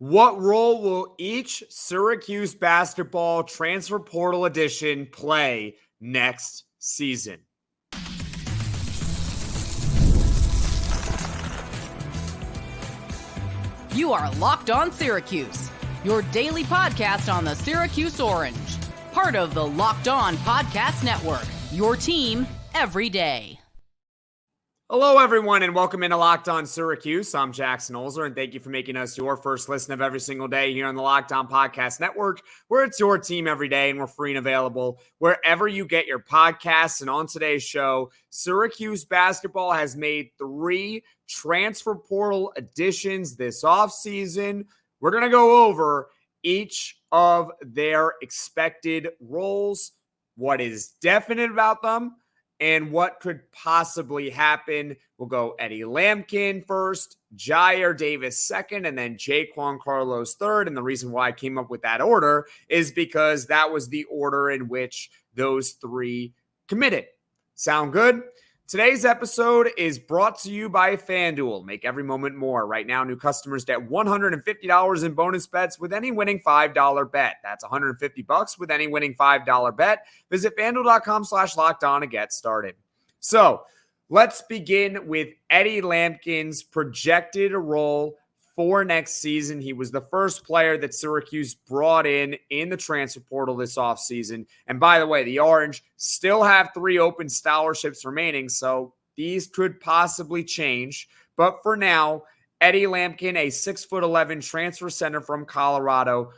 What role will each Syracuse basketball transfer portal edition play next season? You are Locked On Syracuse, your daily podcast on the Syracuse Orange. Part of the Locked On Podcast Network, your team every day. Hello, everyone, and welcome into Locked On Syracuse. I'm Jackson Holzer, and thank you for making us your first listen of every single day here on the Locked On Podcast Network, where it's your team every day, and we're free and available wherever you get your podcasts. And on today's show, Syracuse Basketball has made 3 transfer portal additions this offseason. We're going to go over each of their expected roles, what is definite about them, and what could possibly happen. We'll go Eddie Lampkin first, Jyare Davis second, and then Jaquan Carlos third. And the reason why I came up with that order is because that was the order in which those 3 committed. Sound good? Today's episode is brought to you by FanDuel. Make every moment more. Right now, new customers get $150 in bonus bets with any winning $5 bet. That's $150 with any winning $5 bet. Visit FanDuel.com/lockedon to get started. So let's begin with Eddie Lampkin's projected role for next season. He was the first player that Syracuse brought in the transfer portal this offseason. And by the way, the Orange still have 3 open scholarships remaining, so these could possibly change. But for now, Eddie Lampkin, a 6'11" transfer center from Colorado.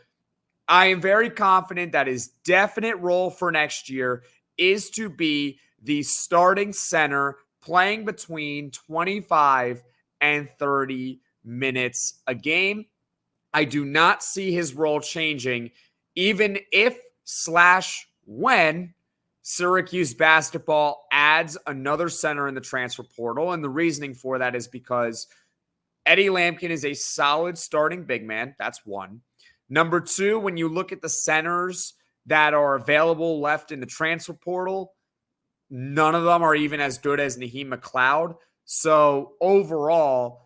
I am very confident that his definite role for next year is to be the starting center, playing between 25 and 30 minutes a game. I do not see his role changing, even if/when Syracuse basketball adds another center in the transfer portal. And the reasoning for that is because Eddie Lampkin is a solid starting big man. That's one. Number 2, when you look at the centers that are available left in the transfer portal, none of them are even as good as Naheem McLeod. So overall,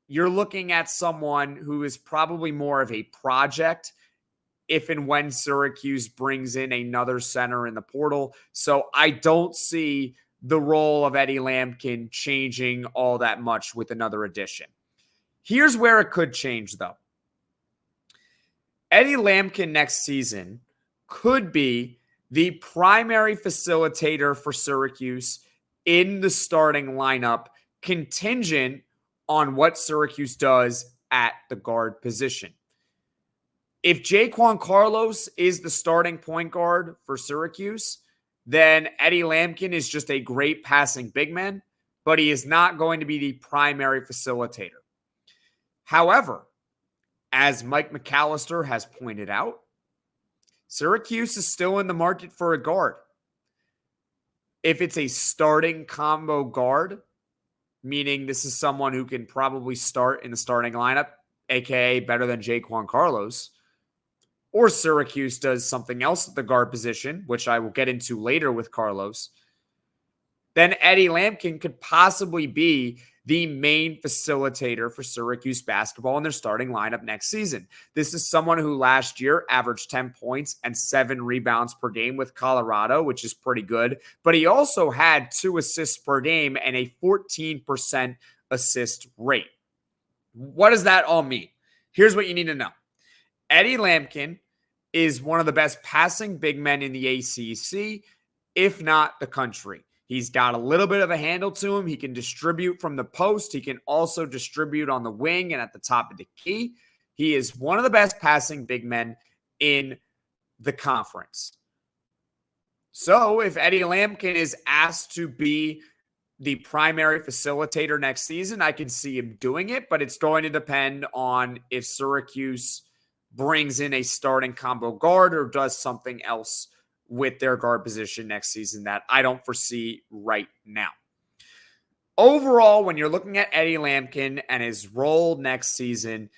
you're looking at someone who is probably more of a project if and when Syracuse brings in another center in the portal. So I don't see the role of Eddie Lampkin changing all that much with another addition. Here's where it could change, though. Eddie Lampkin next season could be the primary facilitator for Syracuse in the starting lineup, contingent on what Syracuse does at the guard position. If Jaquan Carlos is the starting point guard for Syracuse, then Eddie Lampkin is just a great passing big man, but he is not going to be the primary facilitator. However, as Mike McAllister has pointed out, Syracuse is still in the market for a guard. If it's a starting combo guard, meaning this is someone who can probably start in the starting lineup, aka better than Jaquan Carlos, or Syracuse does something else at the guard position, which I will get into later with Carlos, then Eddie Lampkin could possibly be the main facilitator for Syracuse basketball in their starting lineup next season. This is someone who last year averaged 10 points and 7 rebounds per game with Colorado, which is pretty good. But he also had 2 assists per game and a 14% assist rate. What does that all mean? Here's what you need to know. Eddie Lampkin is one of the best passing big men in the ACC, if not the country. He's got a little bit of a handle to him. He can distribute from the post. He can also distribute on the wing and at the top of the key. He is one of the best passing big men in the conference. So if Eddie Lampkin is asked to be the primary facilitator next season, I can see him doing it, but it's going to depend on if Syracuse brings in a starting combo guard or does something else with their guard position next season that I don't foresee right now. Overall, when you're looking at Eddie Lampkin and his role next season,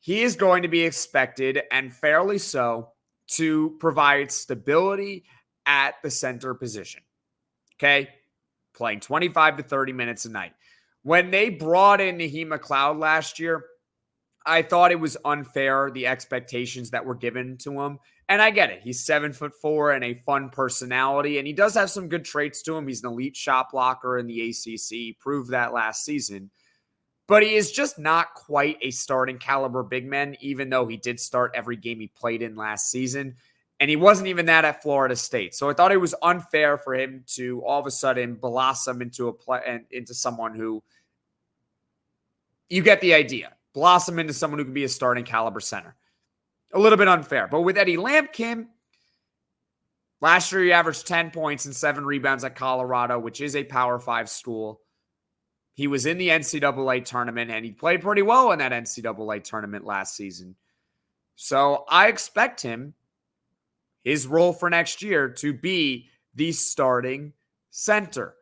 he is going to be expected, and fairly so, to provide stability at the center position. Okay? Playing 25 to 30 minutes a night. When they brought in Naheem McLeod last year, I thought it was unfair, the expectations that were given to him. And I get it. He's 7'4" and a fun personality, and he does have some good traits to him. He's an elite shot blocker in the ACC. He proved that last season. But he is just not quite a starting caliber big man, even though he did start every game he played in last season. And he wasn't even that at Florida State. So I thought it was unfair for him to all of a sudden blossom into someone who, you get the idea, blossom into someone who can be a starting caliber center. A little bit unfair. But with Eddie Lampkin, last year he averaged 10 points and 7 rebounds at Colorado, which is a Power 5 school. He was in the NCAA tournament, and he played pretty well in that NCAA tournament last season. So I expect him, his role for next year, to be the starting center.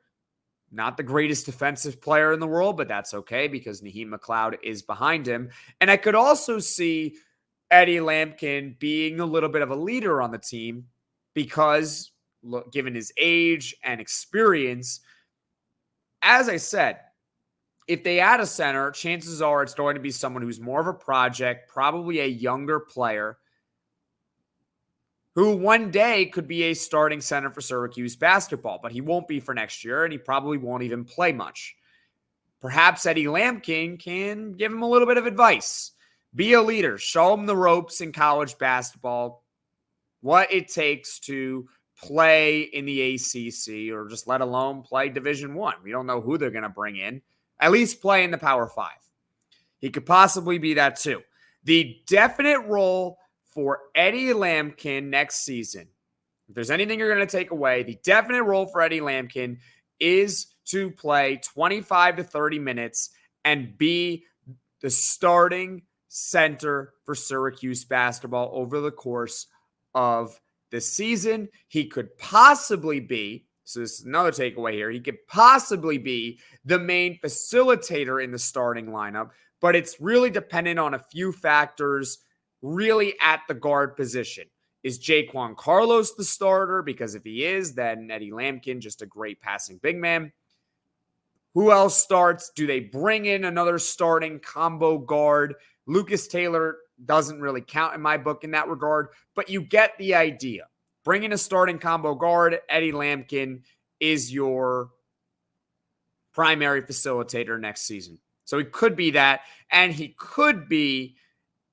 Not the greatest defensive player in the world, but that's okay because Naheem McLeod is behind him. And I could also see Eddie Lampkin being a little bit of a leader on the team because, look, given his age and experience, as I said, if they add a center, chances are it's going to be someone who's more of a project, probably a younger player, who one day could be a starting center for Syracuse basketball, but he won't be for next year, and he probably won't even play much. Perhaps Eddie Lampkin can give him a little bit of advice. Be a leader. Show him the ropes in college basketball, what it takes to play in the ACC, or just let alone play Division I. We don't know who they're going to bring in. At least play in the Power 5. He could possibly be that too. The definite role for Eddie Lampkin next season, if there's anything you're going to take away, the definite role for Eddie Lampkin is to play 25 to 30 minutes and be the starting center for Syracuse basketball over the course of the season. He could possibly be, so this is another takeaway here, he could possibly be the main facilitator in the starting lineup, but it's really dependent on a few factors really at the guard position. Is Jaquan Carlos the starter? Because if he is, then Eddie Lampkin, just a great passing big man. Who else starts? Do they bring in another starting combo guard? Lucas Taylor doesn't really count in my book in that regard, but you get the idea. Bring in a starting combo guard. Eddie Lampkin is your primary facilitator next season. So he could be that, and he could be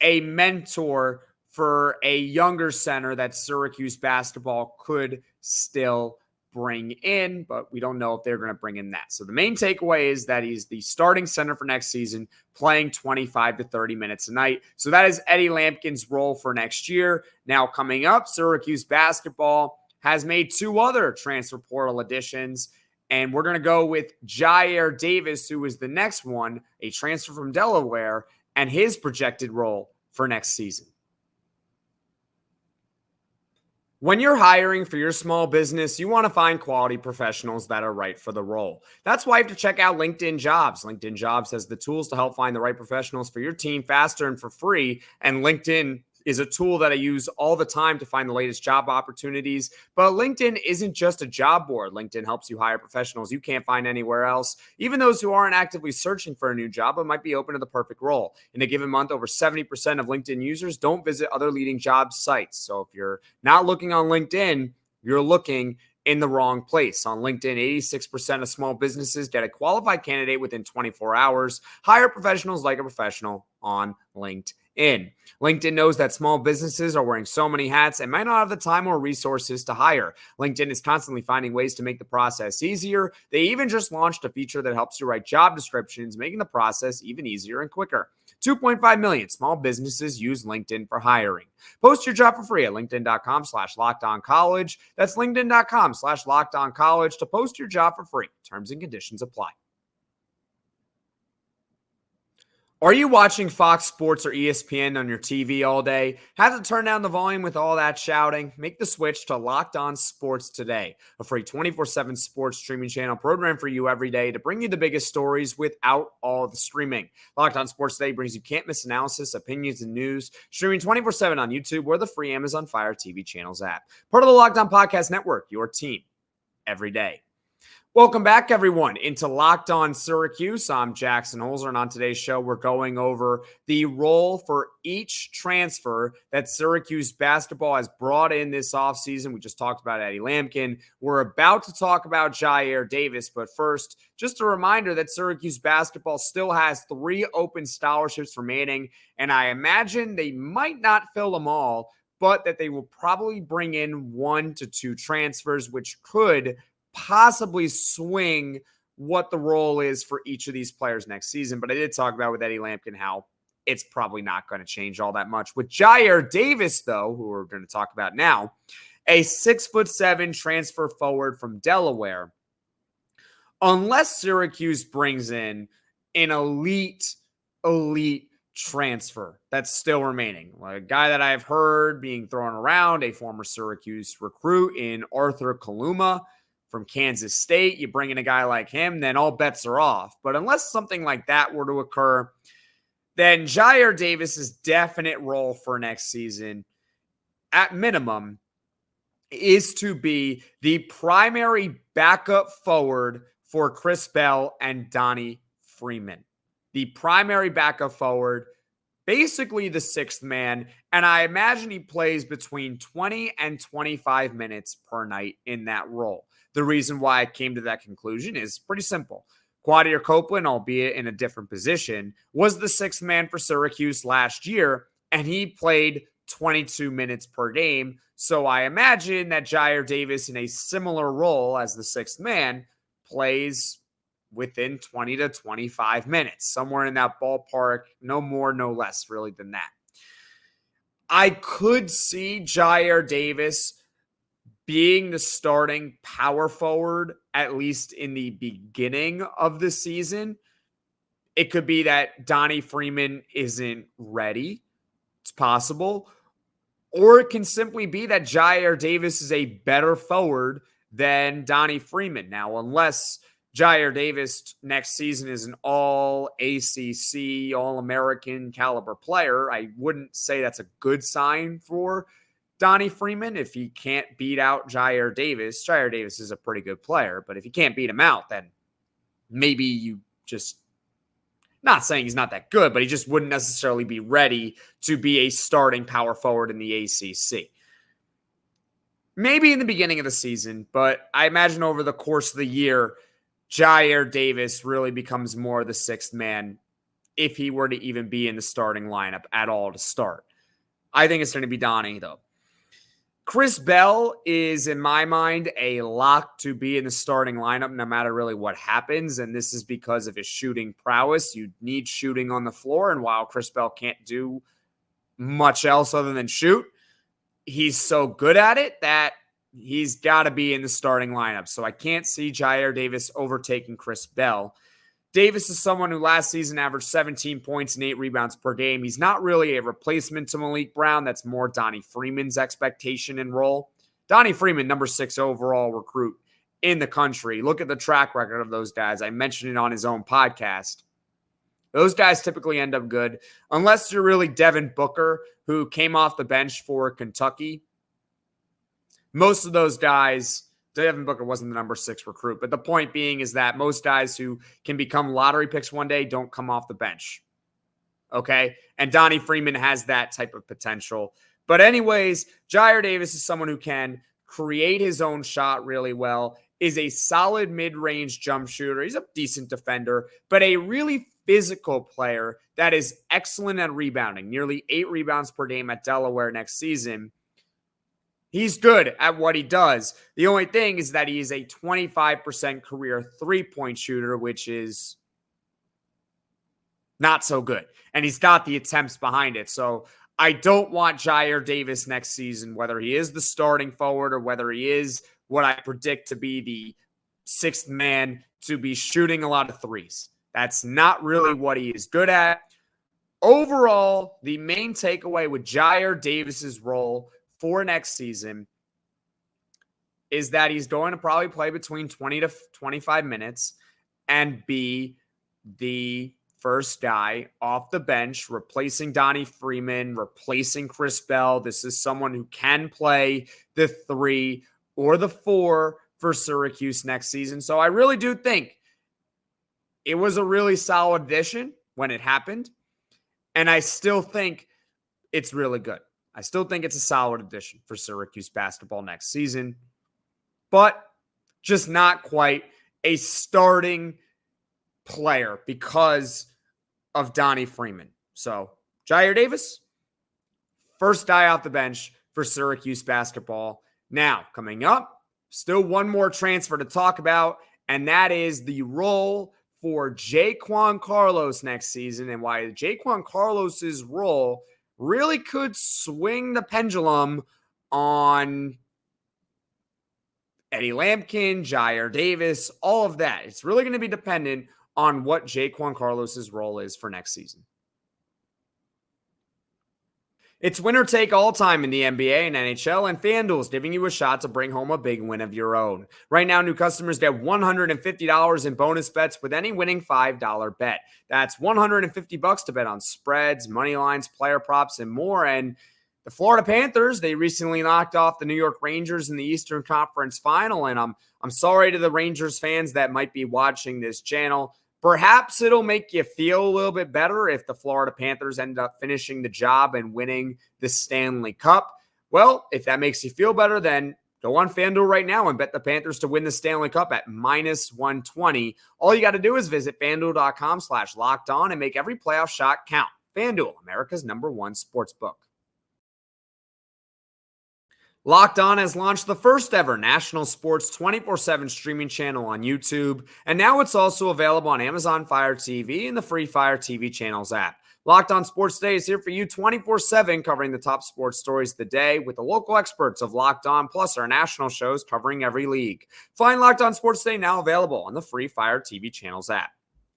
a mentor for a younger center that Syracuse basketball could still bring in, but we don't know if they're going to bring in that. So the main takeaway is that he's the starting center for next season, playing 25 to 30 minutes a night. So that is Eddie Lampkin's role for next year. Now coming up, Syracuse basketball has made 2 other transfer portal additions, and we're going to go with Jyare Davis, who is the next one, a transfer from Delaware, and his projected role for next season. When you're hiring for your small business, you want to find quality professionals that are right for the role. That's why you have to check out LinkedIn Jobs. LinkedIn Jobs has the tools to help find the right professionals for your team faster and for free. And LinkedIn is a tool that I use all the time to find the latest job opportunities. But LinkedIn isn't just a job board. LinkedIn helps you hire professionals you can't find anywhere else, even those who aren't actively searching for a new job but might be open to the perfect role. In a given month, over 70% of LinkedIn users don't visit other leading job sites. So if you're not looking on LinkedIn, you're looking in the wrong place. On LinkedIn, 86% of small businesses get a qualified candidate within 24 hours. Hire professionals like a professional on LinkedIn. LinkedIn knows that small businesses are wearing so many hats and might not have the time or resources to hire. LinkedIn is constantly finding ways to make the process easier. They even just launched a feature that helps you write job descriptions, making the process even easier and quicker. 2.5 million small businesses use LinkedIn for hiring. Post your job for free at linkedin.com/lockedoncollege. That's linkedin.com/lockedoncollege to post your job for free. Terms and conditions apply. Are you watching Fox Sports or ESPN on your TV all day? Have to turn down the volume with all that shouting? Make the switch to Locked On Sports today, a free 24/7 sports streaming channel program for you every day to bring you the biggest stories without all the streaming. Locked On Sports Today brings you can't-miss analysis, opinions, and news, streaming 24/7 on YouTube or the free Amazon Fire TV channels app. Part of the Locked On Podcast Network, your team every day. Welcome back, everyone, into Locked On Syracuse. I'm Jackson Holzer, and on today's show, we're going over the role for each transfer that Syracuse Basketball has brought in this offseason. We just talked about Eddie Lampkin. We're about to talk about Jyare Davis, but first, just a reminder that Syracuse Basketball still has 3 open scholarships remaining, and I imagine they might not fill them all, but that they will probably bring in 1 to 2 transfers, which could possibly swing what the role is for each of these players next season. But I did talk about with Eddie Lampkin how it's probably not going to change all that much. With Jyare Davis, though, who we're going to talk about now, a 6'7" transfer forward from Delaware, unless Syracuse brings in an elite transfer that's still remaining. A guy that I've heard being thrown around, a former Syracuse recruit in Arthur Kaluma from Kansas State. You bring in a guy like him, then all bets are off. But unless something like that were to occur, then Jyare Davis's definite role for next season, at minimum, is to be the primary backup forward for Chris Bell and Donnie Freeman. The primary backup forward, basically the 6th man, and I imagine he plays between 20 and 25 minutes per night in that role. The reason why I came to that conclusion is pretty simple. Quadir Copeland, albeit in a different position, was the 6th man for Syracuse last year, and he played 22 minutes per game. So I imagine that Jyare Davis, in a similar role as the 6th man, plays within 20 to 25 minutes, somewhere in that ballpark, no more, no less, really, than that. I could see Jyare Davis being the starting power forward, at least in the beginning of the season. It could be that Donnie Freeman isn't ready. It's possible. Or it can simply be that Jyare Davis is a better forward than Donnie Freeman. Now, unless Jyare Davis next season is an all ACC, all-American caliber player, I wouldn't say that's a good sign for Donnie Freeman. If he can't beat out Jyare Davis is a pretty good player, but if you can't beat him out, then maybe you just, not saying he's not that good, but he just wouldn't necessarily be ready to be a starting power forward in the ACC. Maybe in the beginning of the season, but I imagine over the course of the year, Jyare Davis really becomes more the 6th man if he were to even be in the starting lineup at all to start. I think it's going to be Donnie, though. Chris Bell is, in my mind, a lock to be in the starting lineup no matter really what happens, and this is because of his shooting prowess. You need shooting on the floor, and while Chris Bell can't do much else other than shoot, he's so good at it that he's got to be in the starting lineup. So I can't see Jyare Davis overtaking Chris Bell. Davis is someone who last season averaged 17 points and 8 rebounds per game. He's not really a replacement to Malik Brown. That's more Donnie Freeman's expectation and role. Donnie Freeman, number 6 overall recruit in the country. Look at the track record of those guys. I mentioned it on his own podcast. Those guys typically end up good, unless you're really Devin Booker, who came off the bench for Kentucky. Most of those guys, Devin Booker wasn't the number 6 recruit, but the point being is that most guys who can become lottery picks one day don't come off the bench. Okay? And Donnie Freeman has that type of potential. But anyways, Jyare Davis is someone who can create his own shot really well, is a solid mid-range jump shooter. He's a decent defender, but a really physical player that is excellent at rebounding, nearly 8 rebounds per game at Delaware next season. He's good at what he does. The only thing is that he is a 25% career three-point shooter, which is not so good. And he's got the attempts behind it. So I don't want Jyare Davis next season, whether he is the starting forward or whether he is what I predict to be the 6th man, to be shooting a lot of threes. That's not really what he is good at. Overall, the main takeaway with Jyare Davis's role for next season is that he's going to probably play between 20 to 25 minutes and be the first guy off the bench, replacing Donnie Freeman, replacing Chris Bell. This is someone who can play the 3 or the 4 for Syracuse next season. So I really do think it was a really solid addition when it happened. And I still think it's really good. I still think it's a solid addition for Syracuse basketball next season, but just not quite a starting player because of Donnie Freeman. So Jyare Davis, first guy off the bench for Syracuse basketball. Now, coming up, still one more transfer to talk about, and that is the role for Jaquan Carlos next season, and why Jaquan Carlos's role really could swing the pendulum on Eddie Lampkin, Jyare Davis, all of that. It's really going to be dependent on what Jaquan Carlos's role is for next season. It's winner take all time in the NBA and NHL, and FanDuel is giving you a shot to bring home a big win of your own. Right now, new customers get $150 in bonus bets with any winning $5 bet. That's $150 to bet on spreads, money lines, player props, and more. And the Florida Panthers, they recently knocked off the New York Rangers in the Eastern Conference Final, and I'm sorry to the Rangers fans that might be watching this channel. Perhaps it'll make you feel a little bit better if the Florida Panthers end up finishing the job and winning the Stanley Cup. Well, if that makes you feel better, then go on FanDuel right now and bet the Panthers to win the Stanley Cup at -120. All you got to do is visit FanDuel.com/lockedon and make every playoff shot count. FanDuel, America's #1 sportsbook. Locked On has launched the first ever national sports 24/7 streaming channel on YouTube, and now it's also available on Amazon Fire TV and the free Fire TV channels app. Locked On Sports Today is here for you 24/7, covering the top sports stories of the day with the local experts of Locked On, plus our national shows covering every league. Find Locked On Sports Today now available on the free Fire TV channels app.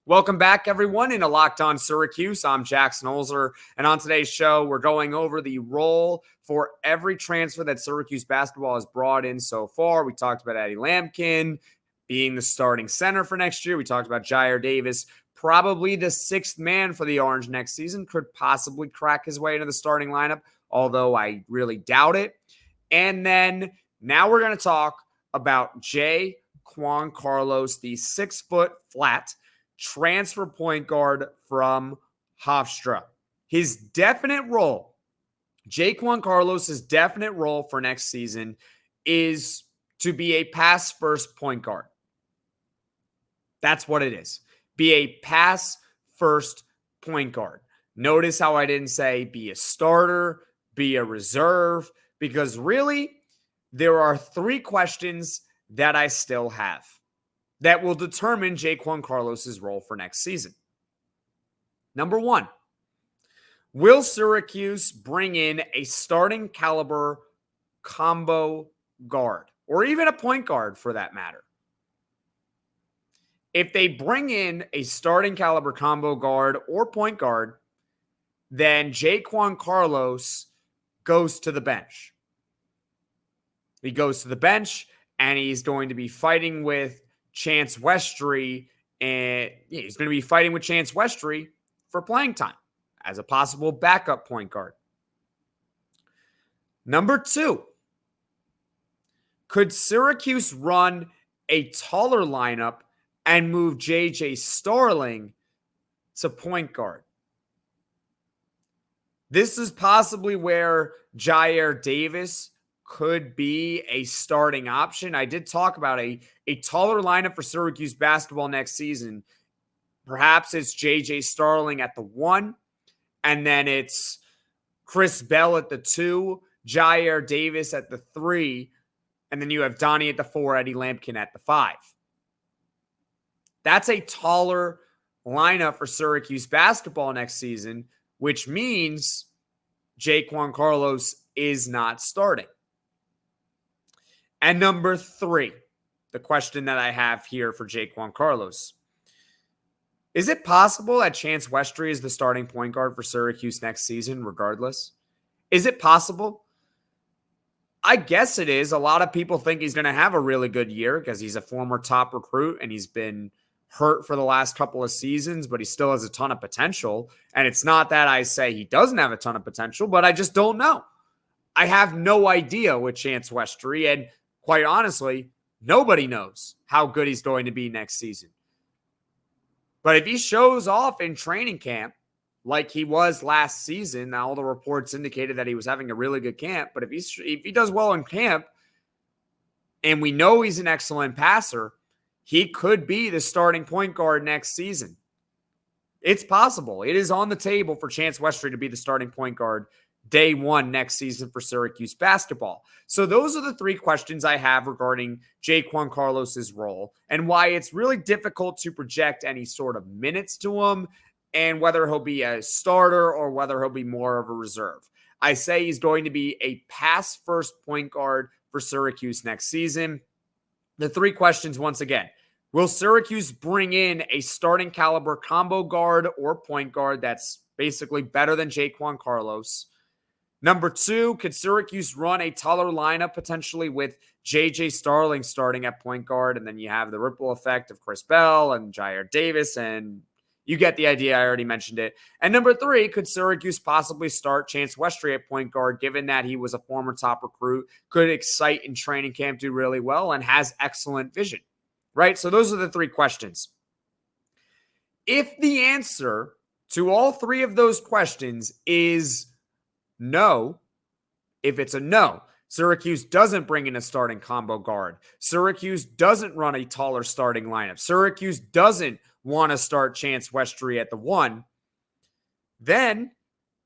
Welcome back, everyone, into Locked On Syracuse. I'm Jackson Holzer, and on today's show, we're going over the role for every transfer that Syracuse basketball has brought in so far. We talked about Eddie Lampkin being the starting center for next year. We talked about Jyare Davis, probably the sixth man for the Orange next season, could possibly crack his way into the starting lineup, although I really doubt it. And then now we're going to talk about Jaquan Carlos, the 6-foot flat transfer point guard from Hofstra. His definite role, Jaquan Carlos's definite role for next season is to be a pass-first point guard. That's what it is. Be a pass-first point guard. Notice how I didn't say be a starter, be a reserve, because really, there are 3 questions that I still have that will determine Jaquan Carlos's role for next season. Number 1, will Syracuse bring in a starting caliber combo guard, or even a point guard for that matter? If they bring in a starting caliber combo guard or point guard, then Jaquan Carlos goes to the bench. He goes to the bench, and he's going to be fighting with Chance Westry, and he's going to be fighting with Chance Westry for playing time as a possible backup point guard. Number 2, could Syracuse run a taller lineup and move J.J. Starling to point guard? This is possibly where Jyare Davis could be a starting option. I did talk about a taller lineup for Syracuse basketball next season. Perhaps it's J.J. Starling at the 1, and then it's Chris Bell at the 2, Jyare Davis at the 3, and then you have Donnie at the 4, Eddie Lampkin at the 5. That's a taller lineup for Syracuse basketball next season, which means Jaquan Carlos is not starting. And number 3, the question that I have here for Jaquan Carlos. Is it possible that Chance Westry is the starting point guard for Syracuse next season regardless? Is it possible? I guess it is. A lot of people think he's going to have a really good year because he's a former top recruit and he's been hurt for the last couple of seasons, but he still has a ton of potential. And it's not that I say he doesn't have a ton of potential, but I just don't know. I have no idea with Chance Westry, and quite honestly, Nobody knows how good he's going to be next season. But if he shows off in training camp like he was last season, now all the reports indicated that he was having a really good camp, but if he does well in camp, and we know he's an excellent passer, he could be the starting point guard next season. It's possible. It is on the table for Chance Westry to be the starting point guard day one next season for Syracuse basketball. So those are the three questions I have regarding Jaquan Carlos's role and why it's really difficult to project any sort of minutes to him and whether he'll be a starter or whether he'll be more of a reserve. I say he's going to be a pass-first point guard for Syracuse next season. The three questions once again. Will Syracuse bring in a starting caliber combo guard or point guard that's basically better than Jaquan Carlos? Number two, could Syracuse run a taller lineup potentially with J.J. Starling starting at point guard? And then you have the ripple effect of Chris Bell and Jyare Davis, and you get the idea. I already mentioned it. And number three, could Syracuse possibly start Chance Westry at point guard, given that he was a former top recruit, could excite in training camp, do really well, and has excellent vision, right? So those are the three questions. If the answer to all three of those questions is no, if it's a no, Syracuse doesn't bring in a starting combo guard. Syracuse doesn't run a taller starting lineup. Syracuse doesn't want to start Chance Westry at the one. Then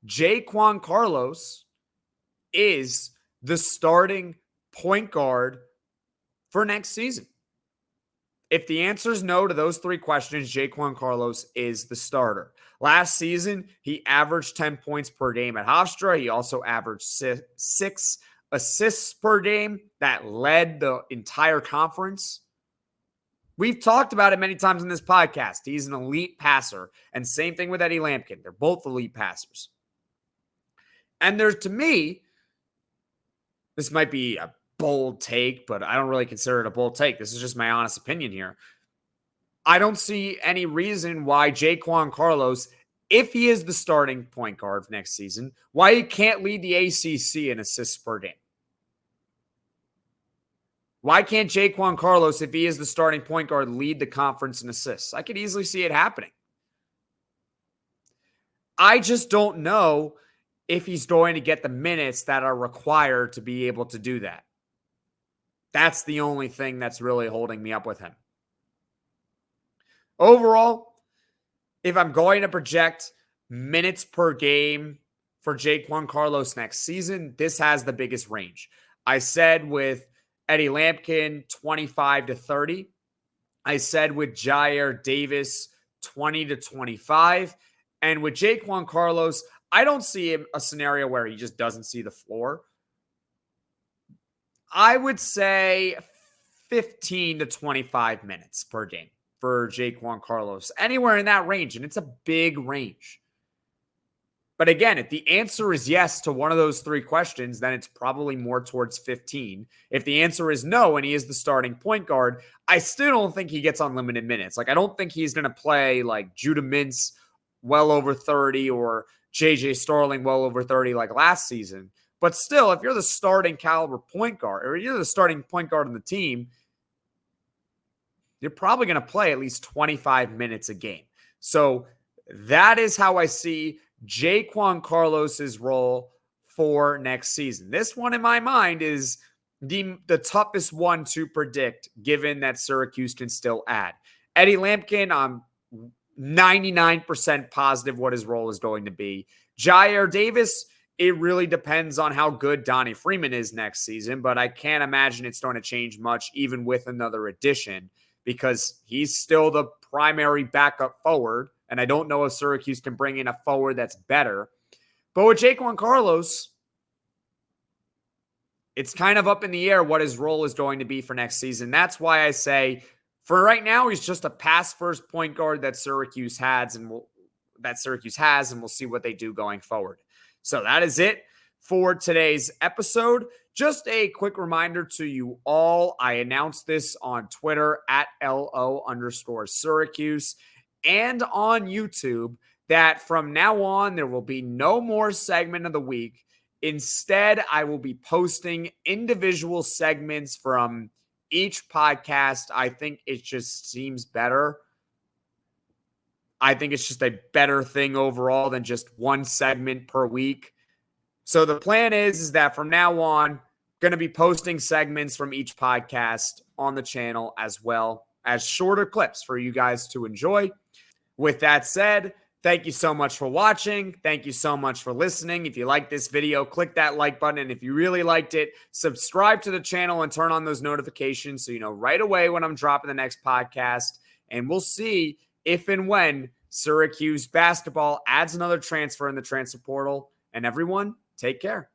Jaquan Carlos is the starting point guard for next season. If the answer is no to those three questions, Jaquan Carlos is the starter. Last season, he averaged 10 points per game at Hofstra. He also averaged 6 assists per game. That led the entire conference. We've talked about it many times in this podcast. He's an elite passer. And same thing with Eddie Lampkin. They're both elite passers. And there's, to me, this might be a bold take, but I don't really consider it a bold take. This is just my honest opinion here. I don't see any reason why Jaquan Carlos, if he is the starting point guard next season, why he can't lead the ACC in assists per game. Why can't Jaquan Carlos, if he is the starting point guard, lead the conference in assists? I could easily see it happening. I just don't know if he's going to get the minutes that are required to be able to do that. That's the only thing that's really holding me up with him. Overall, if I'm going to project minutes per game for Jaquan Carlos next season, this has the biggest range. I said with Eddie Lampkin, 25 to 30. I said with Jyare Davis, 20 to 25. And with Jaquan Carlos, I don't see a scenario where he just doesn't see the floor. I would say 15 to 25 minutes per game for Jaquan Carlos. Anywhere in that range, and it's a big range. But again, if the answer is yes to one of those three questions, then it's probably more towards 15. If the answer is no and he is the starting point guard, I still don't think he gets unlimited minutes. Like, I don't think he's going to play like Judah Mintz well over 30 or J.J. Starling well over 30 like last season. But still, if you're the starting caliber point guard or you're the starting point guard on the team, you're probably going to play at least 25 minutes a game. So that is how I see Jaquan Carlos's role for next season. This one in my mind is the toughest one to predict, given that Syracuse can still add. Eddie Lampkin, I'm 99% positive what his role is going to be. Jyare Davis, it really depends on how good Donnie Freeman is next season, but I can't imagine it's going to change much even with another addition because he's still the primary backup forward, and I don't know if Syracuse can bring in a forward that's better. But with Jaquan Carlos, it's kind of up in the air what his role is going to be for next season. That's why I say for right now, he's just a pass-first point guard that Syracuse has, and we'll see what they do going forward. So that is it for today's episode. Just a quick reminder to you all. I announced this on Twitter at @LO_Syracuse and on YouTube that from now on, there will be no more segment of the week. Instead, I will be posting individual segments from each podcast, I think it just seems better. I think it's just a better thing overall than just one segment per week. So the plan is that from now on, going to be posting segments from each podcast on the channel as well as shorter clips for you guys to enjoy. With that said, thank you so much for watching. Thank you so much for listening. If you like this video, click that like button. And if you really liked it, subscribe to the channel and turn on those notifications so you know right away when I'm dropping the next podcast. And we'll see if and when Syracuse Basketball adds another transfer in the transfer portal. And everyone, take care.